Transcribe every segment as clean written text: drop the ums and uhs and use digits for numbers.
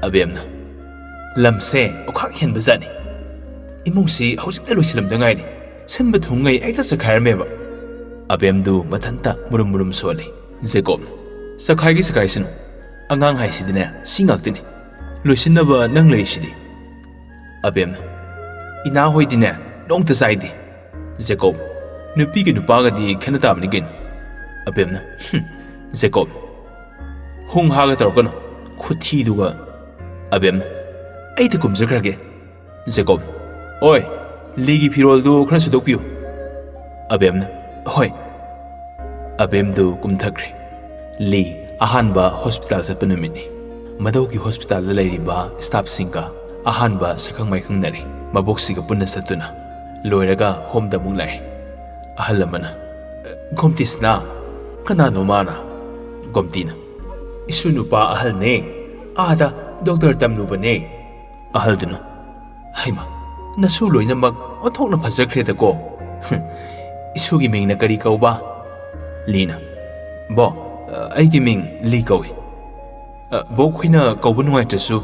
Abemna lamse okhak hen bazani imungsi hojik loi silam dangai ni senba thungai ekta sakhar meba Abemdu mathanta murum sole Jacop sakhai gi sakai sinu angang hai sidine singak tini loisinaba nang lei sidi Abemna ina hoidine nongta saidi Jacop nupi gi nupaga di khenata bani gen Abemna Jacop hung haga tarokano khuthi duga Abemna ai te kumjakrage Jacop oi ligi pirol du khran sudok piu Abemna hoi Abemdu kumthakre li ahanba hospital satpanumini madauki hospital da lairiba staff singa ahanba sakhang mai khangnari maboksiga punna satuna loiraga homda munglai ahalamana gomtisna kanano mana gomtina isunupa ahalne ada doctor tamnubane ahalduna haima nasu loinamak othokna phajakhre da ko isugi mingna kari kauba Lina bo aigi ming li kawi bo khoina kauba nuai tasu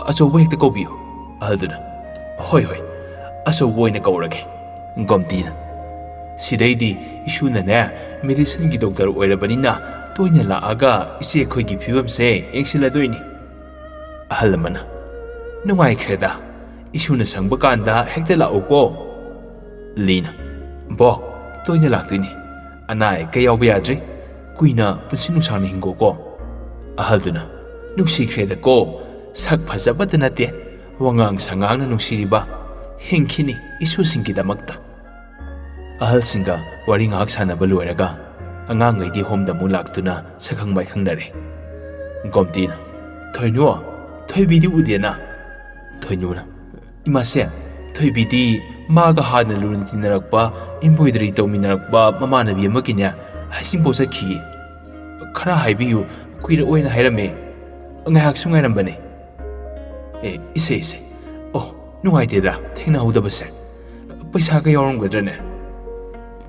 achobo hekta kaubiyo ahalduna hoi achobo ina kaurage gomtina sidaidi isuna na medicine gi doctor oirabanina toina laaga ise khoi gi phibam se exiladoini ahalamana nuai khreda isuna sangba kanda hekta laoko Lina bo toina laktuini anai kayawba yadri kuina punsinu sangni hingo ko ahalduna nuksi khreda ko sak phajabata nate wangang sangang na nuksiriba hengkhini isu singki damakta ahal singa wari ngak sanaba loiraga angang ngai homda mu laktuna sakhang mai khangnare gomtina thoinu thoibidi udena thoinuna imase thoibidi maga hana lurun tinarakpa embroidery tawminarakpa mamanabi amakinya haisingbo sakhi khara haibiyu kuira oina hairame ngahak sungairam ise oh nungai deda thengna hodabase paisa ka yawarang gadrane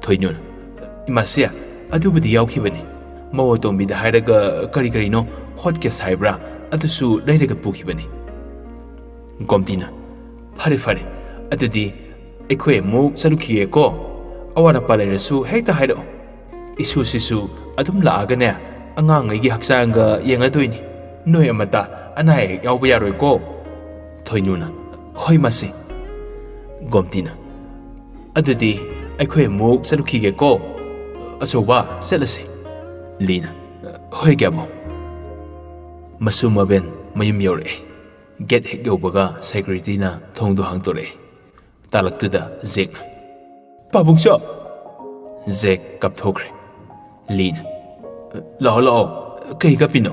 thoinun imase adubudi yawkhibani mawo tombida hairaga kari no hot case haibra adusu dairaga pukhibani gomtina fare adudi ekhoi mu salukhiye ko awara palairesu hekta hairo isu sisu adum laaga ne angang ngai gi haksanga yengadoini noi amata anai yawba yaroi ko thoinuna hoi masi gomtina adudi ekhoi mu salukhiye ko asoba selasi Lina hoi gabo masumaben mayum yore get hek yobaga security na thongdo hangtore talaktuda Zek pabungso Zek kapthokre Lina lao kai kapino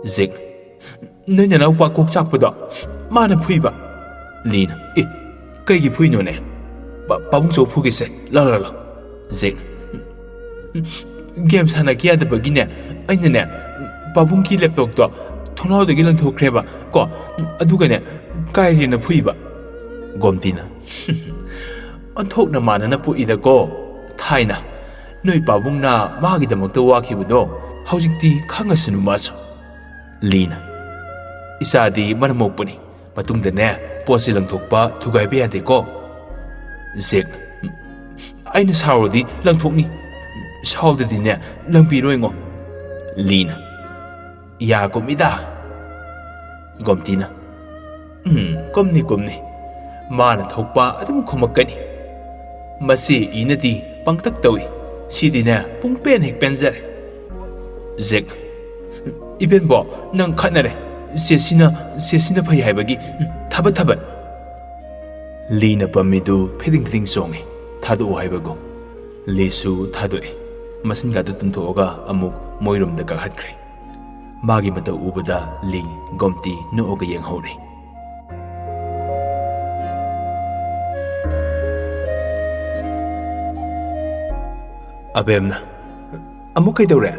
Zek nanya na upa kok chakpada mana phuiba Lina kai gi phuino ne pabungso phugise la Zek game sana kiya da bagine aina ne pabung ki laptop to thonau de gilan thokhreba ko aduga ne kai rina phuiba gomtina anthokna manana pu ida ko thaina noi pabungna magi damakta wakhibudo haujikti khangasinu masu Lina isadi manamokpani matungda ne posi langthokpa thugaibe yade ko Zek aina saurodi langthokni saudadi ne lampiroingo Lina ya komida gomtina komni mana thokpa adum khomakani masi inadi pangtak tawi sidina pungpen hek penjare Zek iben bo nang khanare sesina phai haibagi thaba Lina pamidu pheding songe thadu haibago lesu thadoi masin ga tutun thoga amuk moirum da ka hatkre magi mata ubada li gomti no oga yeng hore Abemna amuk kai dawre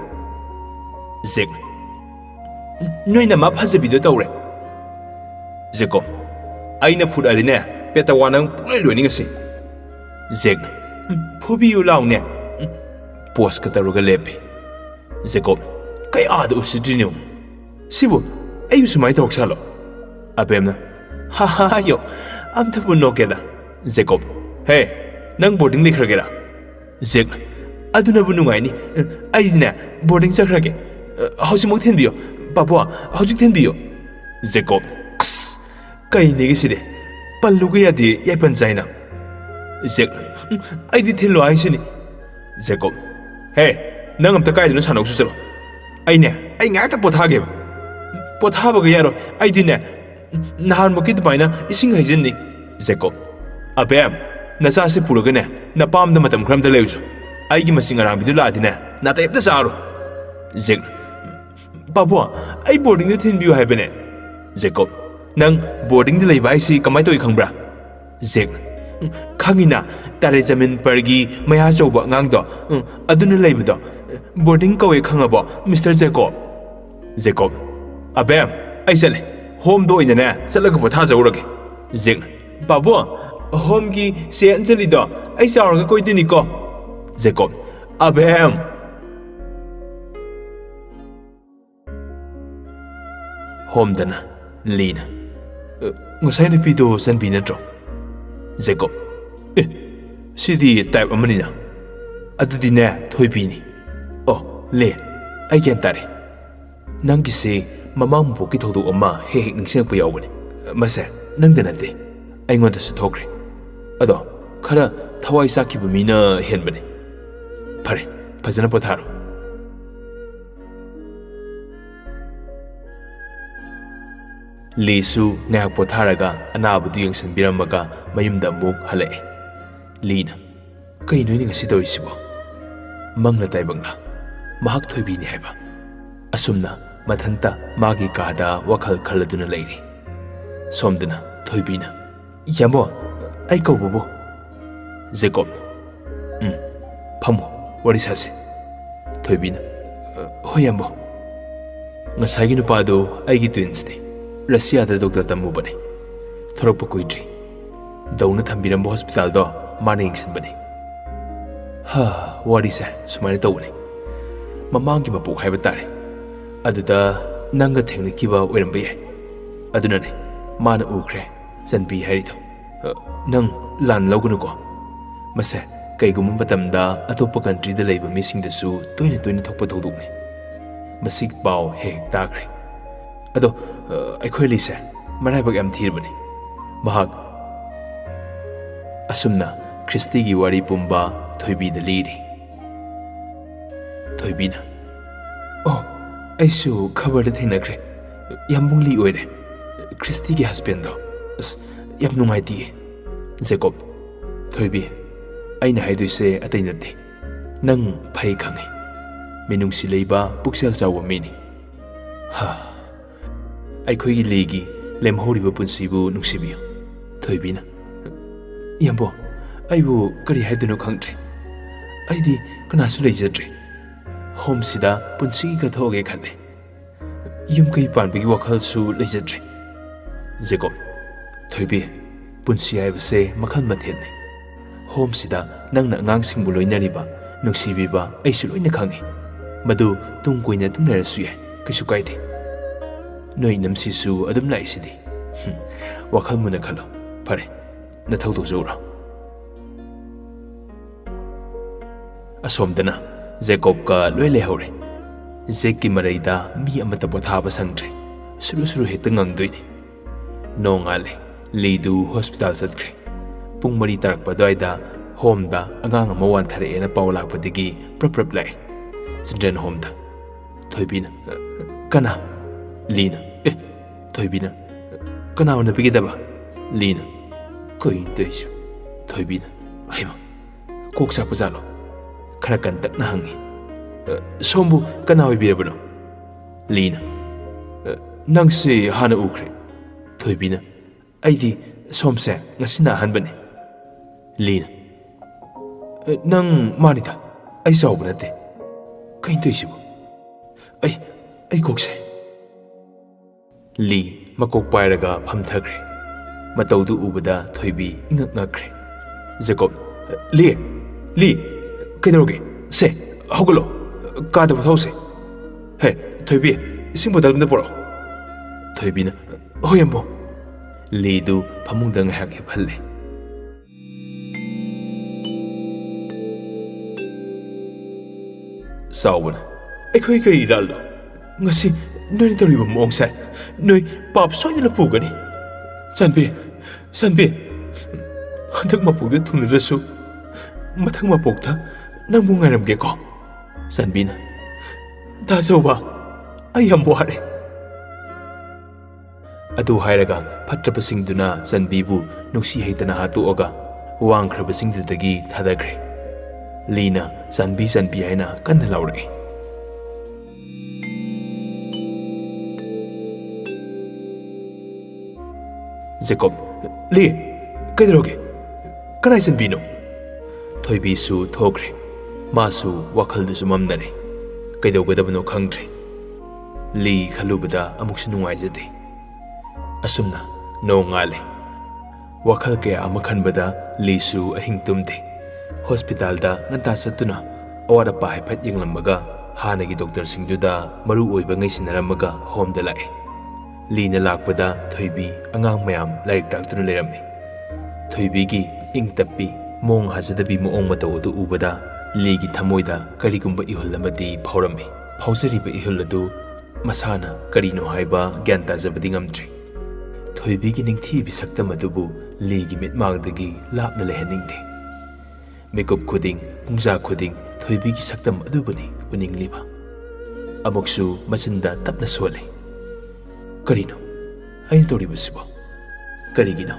Zek noina ma phajabido dawre Jacop aina phut arine petawanang pulai loining ase Zek phubiu laune post ka taruga lepe Jacop kai ada usidrino sibu ꯑꯩꯕꯨ ꯁꯨꯃꯥꯏꯅ ꯇꯧꯔꯛꯁꯥꯠꯂꯣ ꯑꯕꯦꯝꯅ ꯍꯥ ꯌꯣ ꯑꯝꯇꯕꯨ ꯅꯣꯛꯀꯦꯗ Jacob ꯍꯦ ꯅꯪ boarding ꯂꯩꯈ꯭ꯔꯒꯦꯔꯥ ꯖꯦꯛꯅ ꯑꯗꯨꯅꯕꯨ ꯅꯨꯡꯉꯥꯏꯅꯤ ꯑꯩꯗꯤꯅꯦ boarding ꯆꯠꯈ꯭ꯔꯒꯦ ꯍꯧꯖꯤꯛꯃꯛ ꯊꯤꯟꯕꯤꯌꯣ ꯄꯥꯕꯨ ꯍꯧꯖꯤꯛ ꯊꯤꯟꯕꯤꯌꯣ ꯖꯦꯀꯣꯞ ꯑꯁ ꯀꯩꯅꯦꯒꯦ ꯁꯤꯗꯤ ꯄꯜꯂꯨꯒ ꯌꯥꯗꯦ ꯌꯥꯏꯄꯟ ꯆꯥꯏꯅ ꯖꯦꯛꯅ ꯑꯩꯗꯤ ꯊꯤꯜꯂꯣ ꯍꯥꯏꯁꯤꯅꯤ ꯖꯦꯀꯣꯞ ꯍꯦ ꯅꯪ ꯑꯝꯇ ꯀꯥꯏꯗꯅꯣ ꯁꯥꯟꯅꯧꯁꯨ ꯆꯠꯂꯣ ꯑꯩ ꯉꯥꯛꯇ ꯄꯣꯊꯥꯒꯦꯕ ꯄꯣꯊꯥꯕꯒ ꯌꯥꯔꯣꯏ ꯑꯩꯗꯤꯅꯦ ꯅꯍꯥꯟꯃꯨꯛꯀꯤ ꯑꯗꯨꯃꯥꯏꯅ ꯏꯁꯤꯡ ꯍꯩꯖꯤꯟꯅꯤ ꯖꯦꯀꯣꯞ ꯑꯕꯦꯝ ꯅꯆꯥꯁꯤ ꯄꯨꯔꯒꯅꯦ ꯅꯄꯥꯝꯗ ꯃꯇꯝ ꯈꯔ ꯑꯝꯇ ꯂꯩꯔꯨꯁꯨ ꯑꯩꯒꯤ ꯃꯁꯤꯡ ꯑꯔꯥꯡꯕꯤꯗꯨ ꯂꯥꯛꯑꯗꯤꯅꯦ ꯅꯥꯇꯩ ꯑꯝꯇ ꯆꯥꯔꯣ ꯖꯦꯛꯅ ꯄꯥꯕꯨ ꯑꯩ ꯕꯣꯔꯗꯤꯡꯗ ꯊꯤꯟꯕꯤꯌꯨ ꯍꯥꯏꯕꯅꯦ ꯖꯦꯀꯣꯞ ꯅꯪ ꯕꯣꯔꯗꯤꯡꯗ ꯂꯩꯕ ꯍꯥꯏꯁꯤ ꯀꯃꯥꯏꯅ ꯇꯧꯏ ꯈꯪꯕ꯭ꯔꯥ ꯖꯦꯛꯅ ꯈꯪꯉꯤꯅ ꯇꯥꯔꯦ ꯖꯃꯤꯟ ꯄꯔꯒꯤ ꯃꯌꯥ ꯆꯧꯕ ꯑꯉꯥꯡꯗꯣ ꯑꯗꯨꯅ ꯂꯩꯕꯗꯣ ꯕꯣꯔꯗꯤꯡ ꯀꯧꯋꯦ ꯈꯪꯉꯕꯣ ꯃꯤꯁꯇꯔ ꯖꯦꯀꯣꯞ ꯖꯦꯀꯣꯞ ꯑꯕꯦꯝ ꯑꯩ ꯆꯠꯂꯦ ꯍꯣꯝꯗ ꯑꯣꯏꯅꯅꯦ ꯆꯠꯂꯒ ꯄꯣꯊꯥꯖꯧꯔꯒꯦ ꯖꯦꯛꯅ ꯄꯥꯕꯨ ꯍꯣꯝꯒꯤ ꯆꯦ ꯑꯟꯖꯂꯤꯗꯣ ꯑꯩ ꯆꯥꯎꯔꯒ ꯀꯣꯏꯗꯣꯏꯅꯤꯀꯣ ꯖꯦꯀꯣꯞ ꯑꯕꯦꯝ ꯍꯣꯝꯗꯅ ꯂꯤꯅ ꯉꯁꯥꯏ ꯅꯨꯄꯤꯗꯣ ꯆꯟꯕꯤ ꯅꯠꯇ꯭ꯔꯣ ꯖꯦꯀꯣꯞ ꯁꯤꯗꯤ ꯇꯥꯏꯞ ꯑꯃꯅꯤꯅ ꯑꯗꯨꯗꯤꯅꯦ ꯊꯣꯏꯕꯤꯅꯤ ꯑꯣ ꯂꯦ ꯑꯩ ꯒ꯭ꯌꯥꯟ ꯇꯥꯔꯦ ꯅꯪꯒꯤꯁꯦ ꯃꯃꯥꯡ ꯃꯄꯣꯛꯀꯤ ꯊꯧꯗꯣꯛ ꯑꯃ ꯍꯦꯛ ꯅꯤꯡꯁꯤꯡꯉꯛꯄ ꯌꯥꯎꯕꯅꯤ ꯃꯁꯦ ꯅꯪꯗ ꯅꯠꯇꯦ ꯑꯩꯉꯣꯟꯗꯁꯨ ꯊꯣꯛꯈ꯭ꯔꯦ ꯑꯗꯣ ꯈꯔ ꯊꯋꯥꯏ ꯆꯥꯛꯈꯤꯕ ꯃꯤꯅ ꯍꯦꯟꯕꯅꯤ ꯐꯔꯦ ꯐꯖꯅ ꯄꯣꯊꯥꯔꯣ ꯂꯤꯁꯨ ꯉꯥꯏꯍꯥꯛ ꯄꯣꯊꯥꯔꯒ ꯑꯅꯥꯕꯗꯨ ꯌꯦꯡꯁꯤꯟꯕꯤꯔꯝꯃꯒ ꯃꯌꯨꯝꯗ ꯑꯃꯨꯛ ꯍꯜꯂꯛꯑꯦ ꯂꯤꯅ ꯀꯩꯅꯣꯅꯤ ꯉꯁꯤ ꯇꯧꯔꯤꯁꯤꯕꯣ ꯃꯪꯂ ꯇꯥꯏꯕꯪꯂ ꯃꯍꯥꯛ ꯊꯣꯏꯕꯤꯅꯤ ꯍꯥꯏꯕ ꯑꯁꯨꯝꯅ ꯃꯊꯟꯇ ꯃꯥꯒꯤ ꯀꯥꯗ ꯋꯥꯈꯜ ꯈꯜꯂꯗꯨꯅ ꯂꯩꯔꯤ ꯁꯣꯝꯗꯅ ꯊꯣꯏꯕꯤꯅ ꯌꯥꯝꯕꯣ ꯑꯩ ꯀꯧꯕꯕꯨ ꯖꯦꯀꯣꯞ ꯐꯝꯃꯣ ꯋꯥꯔꯤ ꯁꯥꯁꯤ ꯊꯣꯏꯕꯤꯅ ꯍꯣꯏ ꯌꯥꯝꯕꯣ ꯉꯁꯥꯏꯒꯤ ꯅꯨꯄꯥꯗꯨ ꯑꯩꯒꯤ ꯇ꯭ꯋꯤꯟꯁꯅꯤ ꯔꯁꯤꯌꯥꯗ ꯗꯣꯛꯇꯔ ꯇꯝꯃꯨꯕꯅꯤ ꯊꯣꯔꯛꯄ ꯀꯨꯏꯗ꯭ꯔꯤ ꯗꯧꯅ ꯊꯝꯕꯤꯔꯝꯕ ꯍꯣꯁꯄꯤꯇꯥꯜꯗꯣ ꯃꯥꯅ ꯌꯦꯡꯁꯤꯟꯕꯅꯤ ꯋꯥꯔꯤꯁꯦ ꯁꯨꯃꯥꯏꯅ ꯇꯧꯕꯅꯤ ꯃꯃꯥꯡꯒꯤ ꯃꯄꯣꯛ ꯍꯥꯏꯕ ꯇꯥꯔꯦ ꯑꯗꯨꯗ ꯅꯪꯒ ꯊꯦꯡꯅꯈꯤꯕ ꯑꯣꯏꯔꯝꯕ ꯌꯥꯏ ꯑꯗꯨꯅꯅꯦ ꯃꯥꯅ ꯎꯈ꯭ꯔꯦ ꯆꯟꯕꯤ ꯍꯥꯏꯔꯤꯗꯣ ꯅꯪ ꯂꯥꯟ ꯂꯧꯒꯅꯨꯀꯣ ꯃꯁꯦ ꯀꯩꯒꯨꯝꯕ ꯃꯇꯝꯗ ꯑꯇꯣꯞꯄ ꯀꯟꯇ꯭ꯔꯤꯗ ꯂꯩꯕ ꯃꯤꯁꯤꯡꯗꯁꯨ ꯇꯣꯏꯅ ꯇꯣꯏꯅ ꯊꯣꯛꯄ ꯊꯧꯗꯣꯛꯅꯤ ꯃꯁꯤꯒꯤ ꯄꯥꯎ ꯍꯦꯛ ꯇꯥꯈ꯭ꯔꯦ ꯑꯗꯣ ꯑꯩꯈꯣꯏ ꯂꯤꯁꯦ ꯃꯔꯥꯏꯕꯛ ꯌꯥꯝ ꯊꯤꯔꯕꯅꯤ ꯃꯍꯥꯛ ꯑꯁꯨꯝꯅ ꯈ꯭ꯔꯤꯁꯇꯤꯒꯤ ꯋꯥꯔꯤ ꯄꯨꯝꯕ ꯊꯣꯏꯕꯤꯗ ꯂꯤꯔꯤ ꯊꯣꯏꯕꯤꯅ ꯑꯣ ꯑꯩꯁꯨ ꯈꯕꯔꯗ ꯊꯦꯡꯅꯈ꯭ꯔꯦ ꯌꯥꯝ ꯃꯨꯡꯂꯤ ꯑꯣꯏꯔꯦ ꯈ꯭ꯔꯤꯁꯇꯤꯒꯤ ꯍꯁꯕꯦꯟꯗꯣ ꯑꯁ ꯌꯥꯝ ꯅꯨꯡꯉꯥꯏꯇꯤꯌꯦ ꯖꯦꯀꯣꯞ ꯊꯣꯏꯕꯤ ꯑꯩꯅ ꯍꯥꯏꯗꯣꯏꯁꯦ ꯑꯇꯩ ꯅꯠꯇꯦ ꯅꯪ ꯐꯩ ꯈꯪꯉꯤ ꯃꯤꯅꯨꯡꯁꯤ ꯂꯩꯕ ꯄꯨꯛꯆꯦꯜ ꯆꯥꯎꯕ ꯃꯤꯅꯤ ꯑꯩꯈꯣꯏꯒꯤ ꯂꯤꯒꯤ ꯂꯦꯝꯍꯧꯔꯤꯕ ꯄꯨꯟꯁꯤꯕꯨ ꯅꯨꯡꯁꯤꯕꯤꯌꯨ ꯊꯣꯏꯕꯤꯅ ꯌꯥꯝꯕꯣ ꯑꯩꯕꯨ ꯀꯔꯤ ꯍꯥꯏꯗꯣꯏꯅꯣ ꯈꯪꯗ꯭ꯔꯦ ꯑꯩꯗꯤ ꯀꯅꯥꯁꯨ ꯂꯩꯖꯗ꯭ꯔꯦ ꯍꯣꯝꯁꯤꯗ ꯄꯨꯟꯁꯤꯒꯤ ꯀꯠꯊꯣꯛꯑꯒꯦ ꯈꯜꯂꯦ ꯌꯨꯝ ꯀꯩ ꯄꯥꯟꯕꯒꯤ ꯋꯥꯈꯜꯁꯨ ꯂꯩꯖꯗ꯭ꯔꯦ ꯖꯦꯀꯣꯞ ꯊꯣꯏꯕꯤ ꯄꯨꯟꯁꯤ ꯍꯥꯏꯕꯁꯦ ꯃꯈꯜ ꯃꯊꯦꯜꯅꯤ ꯍꯣꯝꯁꯤꯗ ꯅꯪꯅ ꯑꯉꯥꯡꯁꯤꯡꯕꯨ ꯂꯣꯏꯅꯔꯤꯕ ꯅꯨꯡꯁꯤꯕꯤꯕ ꯑꯩꯁꯨ ꯂꯣꯏꯅ ꯈꯪꯉꯤ ꯃꯗꯨ ꯇꯨꯡ ꯀꯣꯏꯅ ꯑꯗꯨꯝ ꯂꯩꯔꯁꯨ ꯌꯥꯏ ꯀꯩꯁꯨ ꯀꯥꯏꯗꯦ ꯅꯣꯏ ꯅꯝꯁꯤꯁꯨ ꯑꯗꯨꯝ ꯂꯥꯛꯏꯁꯤꯗꯤ ꯋꯥꯈꯜ ꯃꯨꯟꯅ ꯈꯜꯂꯣ ꯐꯔꯦ ꯅꯊꯧ ꯇꯧꯖꯧꯔꯣ ꯑꯁꯣꯝꯗꯅ ꯖꯦꯀꯣꯞꯀ ꯂꯣꯏ ꯂꯩꯍꯧꯔꯦ ꯖꯦꯛꯀꯤ ꯃꯔꯩꯗ ꯃꯤ ꯑꯃꯠꯇ ꯄꯣꯊꯥꯕ ꯁꯪꯗ꯭ꯔꯦ ꯁꯨꯔꯨ ꯁꯨꯔꯨ ꯍꯦꯛꯇ ꯉꯪꯗꯣꯏꯅꯤ ꯅꯣꯡꯉꯥꯜꯂꯦ ꯂꯤꯗꯨ ꯍꯣꯁꯄꯤꯇꯥꯜ ꯆꯠꯈ꯭ꯔꯦ ꯄꯨꯡ 4 ꯇꯥꯔꯛꯄ ꯑꯗꯨꯋꯥꯏꯗ ꯍꯣꯝꯗ ꯑꯉꯥꯡ ꯑꯃ ꯋꯥꯟꯊꯔꯛꯑꯦꯅ ꯄꯥꯎ ꯂꯥꯛꯄꯗꯒꯤ ꯄ꯭ꯔꯞ ꯂꯥꯛꯑꯦ ꯆꯤꯜꯗ꯭ꯔꯦꯟ ꯍꯣꯝꯗ ꯊꯣꯏꯕꯤꯅ ꯀꯅꯥ ꯂꯤꯅ ꯊꯣꯏꯕꯤꯅ ꯀꯅꯥ ꯎꯅꯕꯤꯒꯗꯕ ꯂꯤꯅ ꯀꯩ ꯇꯧꯏꯁꯨ ꯊꯣꯏꯕꯤꯅ ꯍꯩꯃ ꯀꯣꯛ ꯆꯥꯛꯄ ꯖꯥꯠꯂꯣ ꯈꯔ ꯀꯟꯇꯛꯅ ꯍꯪꯉꯤ ꯁꯣꯝꯕꯨ ꯀꯅꯥ ꯑꯣꯏꯕꯤꯔꯕꯅꯣ ꯂꯤꯅ ꯅꯪꯁꯤ ꯍꯥꯟꯅ ꯎꯈ꯭ꯔꯦ ꯊꯣꯏꯕꯤꯅ ꯑꯩꯗꯤ ꯁꯣꯝꯁꯦ ꯉꯁꯤꯅ ꯑꯍꯥꯟꯕꯅꯤ ꯂꯤꯅ ꯅꯪ ꯃꯥꯅꯤꯗ ꯑꯩ ꯆꯥꯎꯕ ꯅꯠꯇꯦ ꯀꯩ ꯇꯧꯏꯁꯤꯕꯨ ꯑꯩ ꯀꯣꯛꯁꯦ ꯂꯤ ꯃꯀꯣꯛ ꯄꯥꯏꯔꯒ ꯐꯝꯊꯈ꯭ꯔꯦ ꯃꯇꯧꯗꯨ ꯎꯕꯗ ꯊꯣꯏꯕꯤ ꯏꯉꯛ ꯉꯛꯈ꯭ꯔꯦ ꯖꯦꯀꯣꯞ ꯂꯤ ꯀꯩꯗꯧꯔꯒꯦ ꯁꯦ ꯍꯧꯒꯠꯂꯣ ꯀꯥꯗ ꯄꯣꯊꯥꯎꯁꯦ ꯍꯦ ꯊꯣꯏꯕꯤ ꯏꯁꯤꯡ ꯕꯣꯇꯜ ꯑꯃꯗ ꯄꯨꯔꯛꯑꯣ Thoibina, hoi ambo. Lidu pamungda ngahak hiphalle. Saubana, ekhoi kari rallo. Ngasi noi tariba mongsa. Noi pap soidana pugani. Sanbi, handak mapugda thunrasu. Mathang mapugda nang bungaramge ko. Sanbina, dasoba, ai am ware. Adu hairaga phatrapasingduna Sanbibu nuksi haitana hatuoga wangkhrabasingdudagi thadakre. Lina Sanbi haina kanna laure. Jacop, Li, kaidaroge? Kanai Sanbino? Thoibisu thokre. Masu wakhaldusu mamnare. Kaidaugadabano khangtre. Li khalubada amuksu nungaijade. Asumna no ngale. Wakhal kaya amakhanbada Lisu ahing tumde. Hospital da nganta satuna awara pa haiphat yenglammaga hanagi doctor singduda maru oiba ngaisinaramaga home da lae. Lina lakpada Thoibi angang mayam lairik taktuna leramni. Thoibi gi ing tappi mong hajadabi moong mataw du ubada Ligi thamoida karigumba ihulamadi phaurammi. Phausariba ihuladu masana karino haiba gyan tajabadi ngamdre. Thoibigi ningthi bisakta madubu Ligi mitmangdagi lapna lehaningde. Makeup khuding pungja khuding Thoibigi saktam adubani uningliba. Amoksu machinda tapna sole. Karino aina toribasibo. Karigino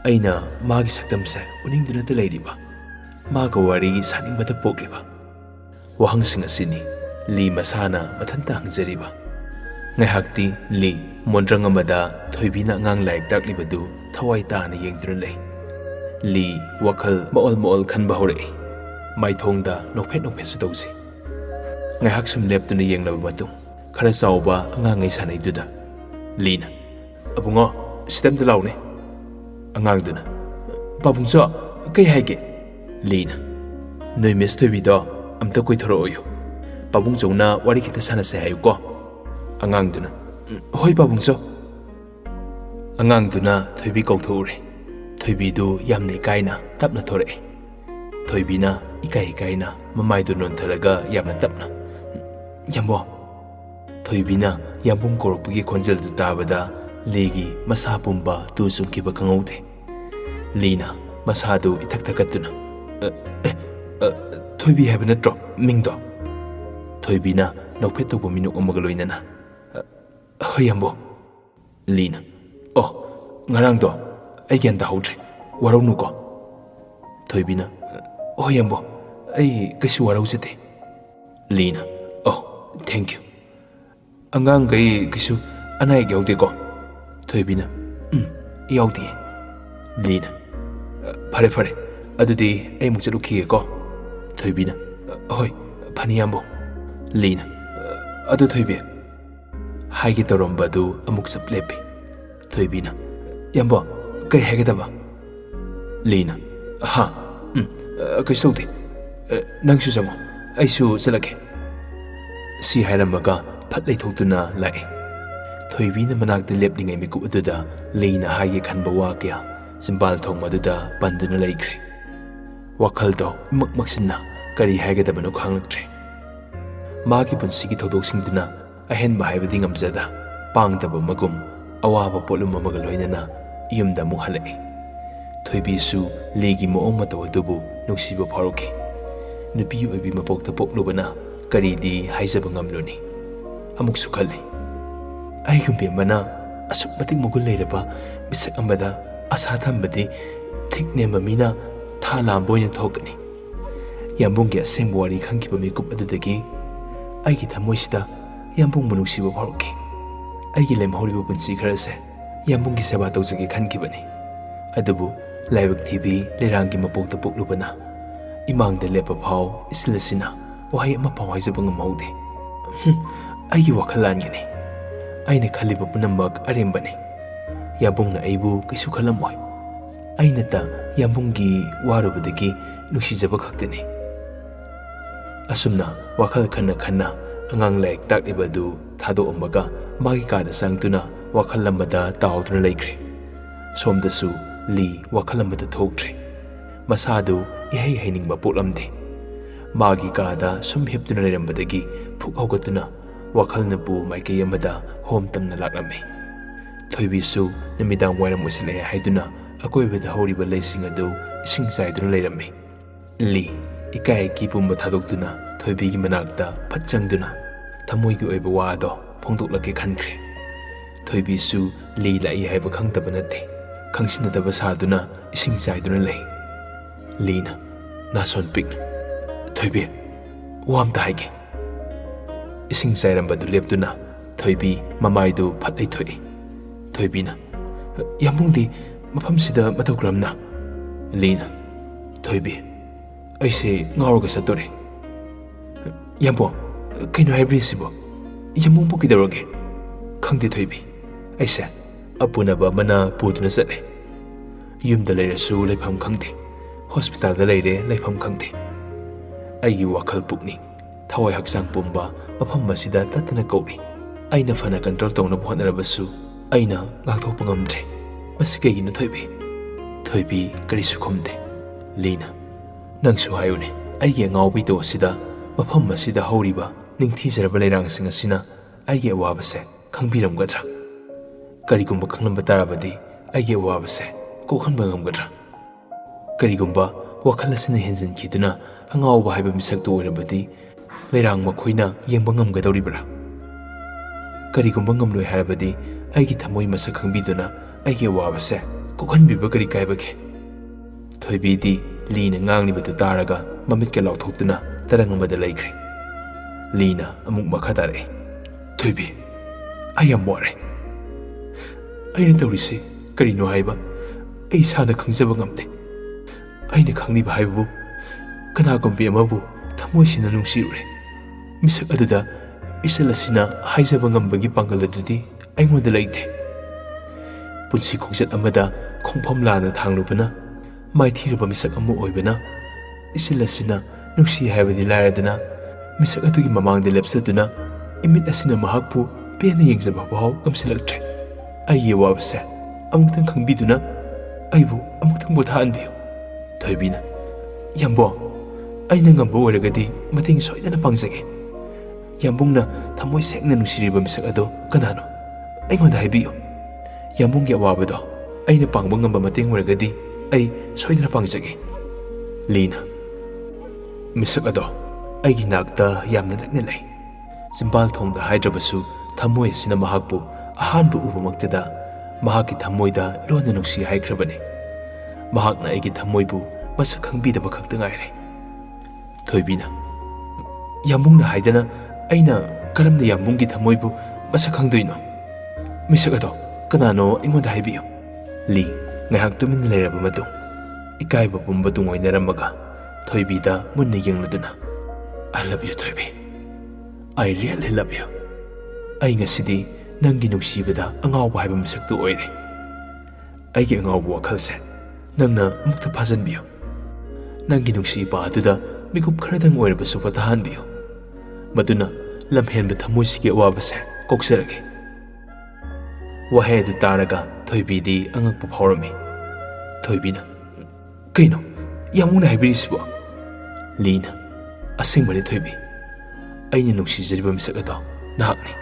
aina magi saktamse uningduna ta leiriba. Maga wari saningbada pokliba. Wahangsing asini Li masana mathanta hangjariba. Ngaihakti Li mondrang amada Thoibina ngang laik taklibadu thawai tana yengduna lei. Li wakhal maol khanba hore. Maithongda nokphet su tawsi. Ngaihak sum leptuna yenglaba matung khara chawba angangai sanaiduda Lina, abungo sidamda laune. Angangduna, pabungso kai haige. Lina, noi miss Thoibido amta koithoroyo. Pabungchona wari kita sanase hayuko. Angangduna, hoi pabungso. Angangduna Thoibi kauthore. Thoibidu yamne kaina tapna thore. Thoibina ikai mamaidu nontharaga yamna tapna. Yambo. Thoibina yambung koropgi khonjel du tabada Ligi masa pumba tu sungkiba kangaude. Lina masadu ithak thakatuna. Thoibi haba natro mingdo. Thoibina nokphet tawba minuk amaga loinana. Hoyambo. Lina, oh ngarangdo ai gyan da haudre warau ko. Thoibina, hoyambo ai kasu warau jate. Lina, oh thank you. Angang gai kisu anai yaudi ko. Thoibina, yaudi. Lina, pare adudi ai muk chaluki ko. Thoibina, hoi phani yambo. Lina, adu Thoibi haigi torombadu amuk saplepi. Thoibina, yambo kai hagedaba. Lina, ha kaisaude nangsu sango aisu salake. Si hairamaga Patlay thokduna lae. Thoibina manakta leplingai mikup aduda Lina haige khanba wa kya simbal thongma aduda panduna laikre. Wakhaldo maksinna kari haigadabano khanglaktre. Magi punsigi thodoksingduna ahenba haibadi ngamjada pangdaba magum awaba polum amaga loinana yumda mu halae. Thoibisu Ligi moong mataw adubu nuksiba phauroki. Nupi oibi mapokta poklubana karidi haijaba ngamluni. Amuk sukhale. Ai gumbi mana asuk matik mugul leiraba bisak ambada asa thambadi thikne mamina tha lamboina thokani. Yambunggi asengba wari khangkiba mikup adudagi aigi thamoisida yambung manusiba phauroki. Aigi lemhoriba punsi kharase yambunggi seba tawjagi khankibani. Adubu laibak thibi lerangi mapokta poklubana imangda lepa phau islasina wahai ama pawhaijaba ngamaude. Aigi wakhalangini aina khaliba punamak arembane. Yambungna aibu kaisu khalamoy. Aina ta yambunggi warubadagi nuksijaba khaktani. Asumna wakhal khanna angang laik taklibadu thado ombaga magi kada sangtuna wakhal amada tauduna laikre. Somdasu Li wakhal amada thoktre. Masadu ihai hainingba poklamde. Magi kada sum hiptuna leirambadagi phuk haugatuna wakhalna pu maikei amada hom tamna laklame. Thoibisu namidang wairam usilai haiduna akoibada horiba leising adu ising saiduna leirame. Li ikai ki pumba thadokduna thoibigi manakta phatchangduna thamoigi oiba wado phongdoklake khankre. Thoibisu Li lai haiba khangtaba nate khangsinadaba saduna ising saiduna lei. Lina nason pikna Thoibi wamta haige. Ising sairambadu lepduna Thoibi mamaidu phatlai thoi. Thoibina yamungdi mafamsida matokramna. Lina Thoibi aise ngaroga satore. Yambo kaino haibrisibo yamungbo kidaroge. Khangde Thoibi aise apunaba mana puduna sale. Yumda leirasu leifam khangde. Hospital da leire leifam khangde. Aigi wakhal pukning thawai haksang pumba mafam masida tatana kauri. Aina fana control tawna bhonarabasu aina ngakthokpa ngamdre. Masi kaigino Thoibi. Thoibi karisu khomde. Lina nangsu hayune aigi ngawbi to sida mafam masida horiba ningthizaraba leirangsing asina aigi awabase khangbiramgadra. Karigumba khanglamba tarabadi aigi awabase kokhanba ngamgadra. Karigumba wakhal asina henjin khiduna angawba haiba misakto oirabadi leirang makhoina yengba ngamgadoribra. Karigumba ngamloi harabadi aigi thamoi masak khangbiduna aigi awabase kokhanbiba kari kaibage. Thoibidi Lina nganglibadu taraga mamitka lauthokduna tarangmada laikre. Lina amuk makha tare. Thoibi I am more. Aina tawrisi karino haiba ai sana khangjaba ngamte. Aina khangniba haibu kanagombi amabu thamoisina nungsirure. Misak aduda isalasina haijaba ngambagi pangal adudi aingmonda leite. Punsi khongjat amada khongpham lana thanglubana maithiraba misak amu oibana isilasina nungsi haibadi lairadana misak adugi mamangda lepsaduna imit asina mahakpu pena yengjaba bahaw ngamsilaktre. Aigi wabase amuktang khangbiduna aibu amuktang bothaanbiyo. Thoibina Yambo aina ngamba oiragadi mateng soidana pangjage. Yambungna thamoi sekna nusiriba misak ado kanano aingonda haibiyo. Yambunggi awabado aina pangba ngamba mateng oiragadi ai soidana pangjage. Lina misak ado aigi nakta yamna nakna lei. Zimbal thongda haidrabasu thamoi asina mahakpu ahanbu ubamaktada mahaki thamoida lona nungsi haikrabane. Mahakna aigi thamoibu masak khangbidaba khakta ngaire. Thoibina Yambungna haidana aina karamna Yambunggi thamoibu masak khangdoino. Misak ado kanano aingonda haibiyo. Li ngaihak tumin leiraba matung ikaiba pumba tungoinaramaga Thoibida munna yengladuna I love you Thoibi. I really love you. Ai ngasidi nangi nungsibada angawba haiba misaktu oire. Aigi angawba wakhalse nangna mukta phajanbiyo. Nangi nungsiba aduda mikup kharadang oirabasu pathahanbiyo. Maduna lamhenba thamoisigi awabase koksarage. Wahai adu taraga Thoibidi angakpa phawrami. Thoibina kaino yamungna haibirisibo. Lina asengbani Thoibi aina nungsijariba misak ado nahakni.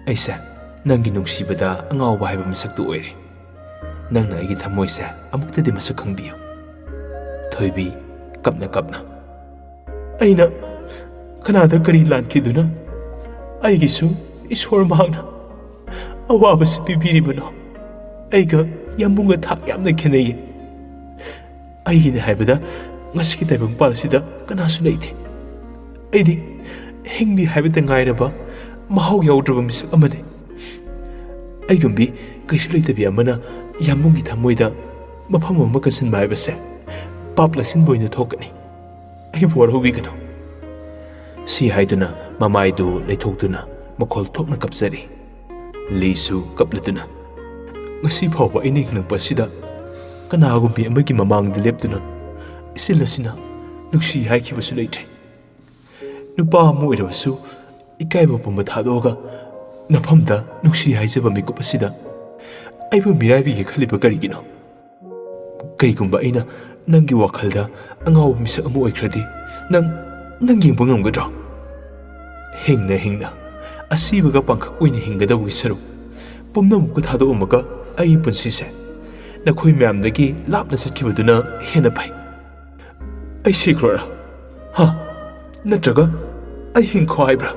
Aise nangi nungsibada angawba haiba misaktu oire. Nangna aigi thamoise amuktadi masak khangbiyo. Thoibi kapna kapna aina kanada kari lankiduna aigisu iswar mahakna awabasi pibiribano aiga yambunga thak yamna khenai. Aigina haibada ngasiki taibang palsida kanasu leite. Aidi hingbi haibada ngairaba mahau yaudraba misak amane. Aigumbi kaisu leitabi amana yambungi thamoida mafam ama kasinba haibase pap laksinba oina thokani. Aibu warhobigano. Si haiduna mamaidu leithokduna makhol thokna kapsari. Lisu kapladuna ngasi phawba aina hinglangpasida kanagumbi amagi mamangda lepduna isilasina nungsi haikibasu leitre. Nupa ama oirabasu ikaiba pumba thadoga ꯅꯐꯝꯗ ꯅꯨꯡꯁꯤ ꯍꯥꯏꯖꯕ ꯃꯤꯀꯨꯞ ꯑꯁꯤꯗ ꯑꯩꯕꯨ ꯃꯤꯔꯥꯏꯕꯤꯒꯦ ꯈꯜꯂꯤꯕ ꯀꯔꯤꯒꯤꯅꯣ? ꯀꯩꯒꯨꯝꯕ ꯑꯩꯅ ꯅꯪꯒꯤ ꯋꯥꯈꯜꯗ ꯑꯉꯥꯎꯕ ꯃꯤꯁꯛ ꯑꯃ ꯑꯣꯏꯈ꯭ꯔꯗꯤ ꯅꯪ ꯌꯦꯡꯕ ꯉꯝꯒꯗ꯭ꯔꯣ? ꯍꯤꯡꯅ ꯑꯁꯤꯕꯒ ꯄꯥꯡꯈꯛ ꯑꯣꯏꯅ ꯍꯤꯡꯒꯗꯕꯒꯤ ꯁꯔꯨꯛ ꯄꯨꯝꯅꯃꯛꯄꯨ ꯊꯥꯗꯣꯛꯑꯝꯃꯒ ꯑꯩꯒꯤ ꯄꯨꯟꯁꯤꯁꯦ ꯅꯈꯣꯏ ꯃꯌꯥꯝꯗꯒꯤ ꯂꯥꯞꯅ ꯆꯠꯈꯤꯕꯗꯨꯅ ꯍꯦꯟꯅ ꯐꯩ꯫ ꯑꯩ ꯁꯤꯈ꯭ꯔꯣꯔꯥ? ꯅꯠꯇ꯭ꯔꯒ ꯑꯩ ꯍꯤꯡꯈꯣ ꯍꯥꯏꯕ꯭ꯔꯥ?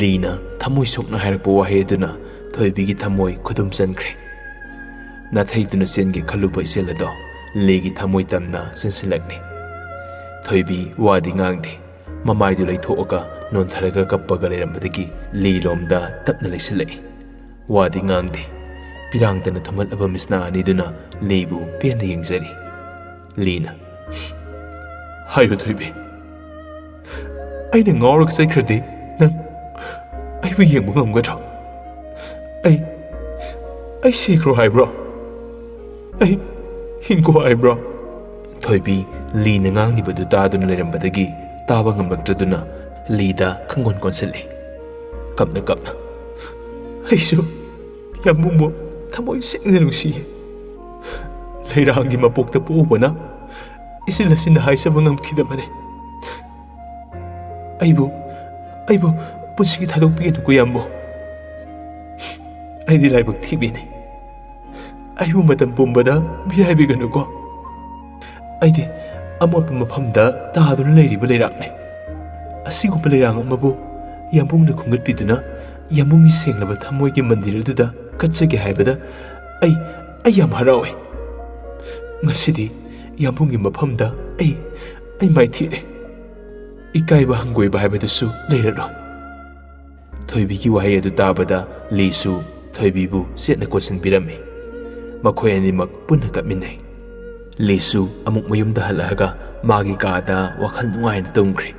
ꯂꯤꯅ ꯊꯃꯣꯏ ꯁꯣꯛꯅ ꯍꯥꯏꯔꯛꯄ ꯋꯥꯍꯩ ꯑꯗꯨꯅ ꯊꯣꯏꯕꯤꯒꯤ ꯊꯃꯣꯏ ꯈꯨꯗꯨꯝ ꯆꯟꯈ꯭ꯔꯦ꯫ ꯅꯥꯊꯩꯗꯨꯅ ꯆꯦꯟꯒꯦ ꯈꯜꯂꯨꯕ ꯏꯆꯦꯜ ꯑꯗꯣ ꯂꯤꯒꯤ ꯊꯃꯣꯏ ꯇꯝꯅ ꯆꯦꯟꯁꯤꯜꯂꯛꯂꯤ꯫ ꯊꯣꯏꯕꯤ ꯋꯥꯗꯤ ꯉꯥꯡꯗꯦ꯫ ꯃꯃꯥꯏꯗꯨ ꯂꯩꯊꯣꯛꯑꯒ ꯅꯣꯟꯊꯔꯒ ꯀꯞꯄꯒ ꯂꯩꯔꯝꯕꯗꯒꯤ ꯂꯤ ꯂꯣꯝꯗ ꯇꯞꯅ ꯂꯩꯁꯤꯜꯂꯛꯏ꯫ ꯋꯥꯗꯤ ꯉꯥꯡꯗꯦ꯫ ꯄꯤꯔꯥꯡꯇꯅ ꯊꯨꯝꯍꯠꯂꯕ ꯃꯤꯠꯅ ꯑꯅꯤꯗꯨꯅ ꯂꯤꯕꯨ ꯄꯦꯟꯅ ꯌꯦꯡꯖꯔꯤ꯫ ꯂꯤꯅ ꯍꯥꯏꯌꯨ ꯊꯣꯏꯕꯤ, ꯑꯩꯅ ꯉꯥꯎꯔꯒ ꯆꯠꯈ꯭ꯔꯗꯤ ꯅꯪ ꯑꯩꯕꯨ ꯌꯦꯡꯕ ꯉꯝꯒꯗ꯭ꯔꯣ? ꯑꯩ ꯁꯤꯈ꯭ꯔꯣ ꯍꯥꯏꯕ꯭ꯔꯣ? ꯑꯩ ꯍꯤꯡꯈꯣ ꯍꯥꯏꯕ꯭ꯔꯣ? ꯊꯣꯏꯕꯤ ꯂꯤꯅ ꯉꯥꯡꯂꯤꯕꯗꯨ ꯇꯥꯗꯨꯅ ꯂꯩꯔꯝꯕꯗꯒꯤ ꯇꯥꯕ ꯉꯝꯂꯛꯇ꯭ꯔꯗꯨꯅ ꯂꯤꯗ ꯈꯪꯒꯣꯟ ꯀꯣꯟꯁꯤꯜꯂꯤ꯫ ꯀꯞꯅ ꯑꯩꯁꯨ ꯌꯥꯝꯕꯨꯡꯕꯨ ꯊꯃꯣꯏ ꯁꯦꯡꯅ ꯅꯨꯡꯁꯤꯌꯦ꯫ ꯂꯩꯔꯥꯡꯒꯤ ꯃꯄꯣꯛꯇ ꯄꯣꯛꯎꯕꯅ ꯏꯆꯤꯜ ꯑꯁꯤꯅ ꯍꯥꯏꯖꯕ ꯉꯝꯈꯤꯗꯕꯅꯦ꯫ ꯑꯩꯕꯨ ꯄꯨꯟꯁꯤꯒꯤ ꯊꯥꯗꯣꯛꯄꯤꯒꯅꯨꯀꯣ ꯌꯥꯝꯕꯨ꯫ ꯑꯩꯗꯤ ꯂꯥꯏꯕꯛ ꯊꯤꯕꯤꯅꯤ꯫ ꯑꯩꯕꯨ ꯃꯇꯝ ꯄꯨꯝꯕꯗ ꯃꯤꯔꯥꯏꯕꯤꯒꯅꯨꯀꯣ꯫ ꯑꯩꯗꯤ ꯑꯃꯣꯠꯄ ꯃꯐꯝꯗ ꯇꯥꯗꯨꯅ ꯂꯩꯔꯤꯕ ꯂꯩꯔꯥꯡꯅꯤ꯫ ꯑꯁꯤꯒꯨꯝꯕ ꯂꯩꯔꯥꯡ ꯑꯃꯕꯨ ꯌꯥꯝꯕꯨꯡꯅ ꯈꯨꯡꯒꯠꯄꯤꯗꯨꯅ ꯌꯥꯝꯕꯨꯡꯒꯤ ꯁꯦꯡꯂꯕ ꯊꯃꯣꯏꯒꯤ ꯃꯟꯗꯤꯔ ꯑꯗꯨꯗ ꯀꯠꯆꯒꯦ ꯍꯥꯏꯕꯗ ꯑꯩ ꯌꯥꯝ ꯍꯔꯥꯎꯏ꯫ ꯉꯁꯤꯗꯤ ꯌꯥꯝꯕꯨꯡꯒꯤ ꯃꯐꯝꯗ ꯑꯩ ꯃꯥꯏꯊꯤꯔꯦ꯫ ꯏꯀꯥꯏꯕ ꯍꯪꯒꯣꯏꯕ ꯍꯥꯏꯕꯗꯨꯁꯨ ꯂꯩꯔꯔꯣꯏ꯫ ꯊꯣꯏꯕꯤꯒꯤ ꯋꯥꯍꯩ ꯑꯗꯨ ꯇꯥꯕꯗ ꯂꯤꯁꯨ ꯊꯣꯏꯕꯤꯕꯨ ꯆꯦꯠꯅ ꯀꯣꯟꯁꯤꯟꯕꯤꯔꯝꯃꯤ꯫ ꯃꯈꯣꯏ ꯑꯅꯤꯃꯛ ꯄꯨꯟꯅ ꯀꯞꯃꯤꯟꯅꯩ꯫ ꯂꯤꯁꯨ ꯑꯃꯨꯛ ꯃꯌꯨꯝꯗ ꯍꯜꯂꯛꯑꯒ ꯃꯥꯒꯤ ꯀꯥꯗ ꯋꯥꯈꯜ ꯅꯨꯡꯉꯥꯏꯅ ꯇꯨꯝꯈ꯭ꯔꯦ꯫